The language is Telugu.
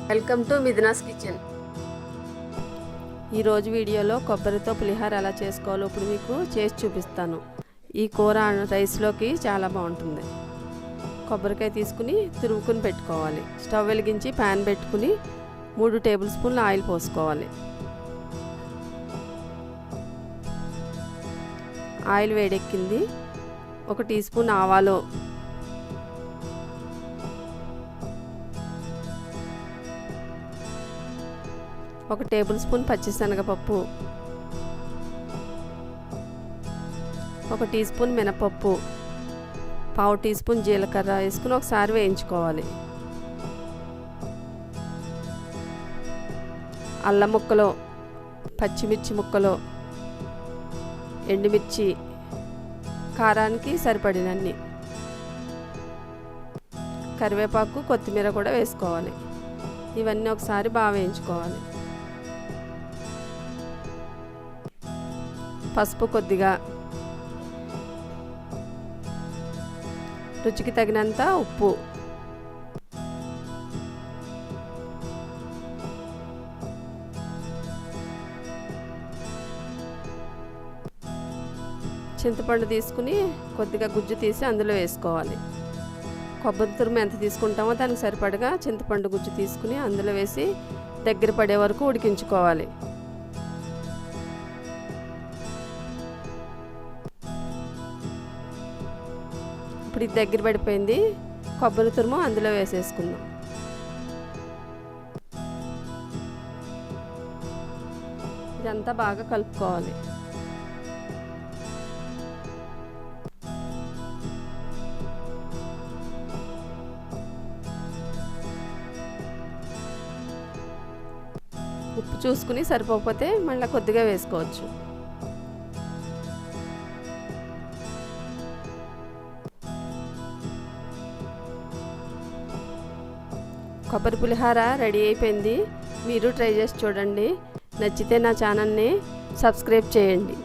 Welcome to Mithuna's kitchen. ఈరోజు వీడియోలో కొబ్బరితో పులిహోర ఎలా చేసుకోవాలో ఇప్పుడు మీకు చేసి చూపిస్తాను. ఈ కూర రైస్లోకి చాలా బాగుంటుంది. కొబ్బరికాయ తీసుకుని తురుముకుని పెట్టుకోవాలి. స్టవ్ వెలిగించి ప్యాన్ పెట్టుకుని 3 టేబుల్ స్పూన్ల ఆయిల్ పోసుకోవాలి. ఆయిల్ వేడెక్కింది. 1 టీ స్పూన్ ఆవాలు, 1 టేబుల్ స్పూన్ పచ్చిశనగపప్పు, 1 టీ స్పూన్ మినపప్పు, 1/2 టీ స్పూన్ జీలకర్ర వేసుకుని ఒకసారి వేయించుకోవాలి. అల్లం ముక్కలు, పచ్చిమిర్చి ముక్కలు, ఎండుమిర్చి, కారానికి సరిపడినన్ని, కరివేపాకు, కొత్తిమీర కూడా వేసుకోవాలి. ఇవన్నీ ఒకసారి బాగా వేయించుకోవాలి. పసుపు కొద్దిగా, రుచికి తగినంత ఉప్పు, చింతపండు తీసుకుని కొద్దిగా గుజ్జు తీసి అందులో వేసుకోవాలి. కొబ్బరి తురుము ఎంత తీసుకుంటామో దానికి సరిపడగా చింతపండు గుజ్జు తీసుకుని అందులో వేసి దగ్గర పడే వరకు ఉడికించుకోవాలి. ఇప్పుడు ఇది దగ్గర పడిపోయింది. కొబ్బరి తురుము అందులో వేసేసుకుందాం. ఇదంతా బాగా కలుపుకోవాలి. ఉప్పు చూసుకుని సరిపోకపోతే మళ్ళీ కొద్దిగా వేసుకోవచ్చు. కొబ్బరి పులిహోర రెడీ అయిపోయింది. మీరు ట్రై చేసి చూడండి. నచ్చితే నా ఛానల్ని సబ్స్క్రైబ్ చేయండి.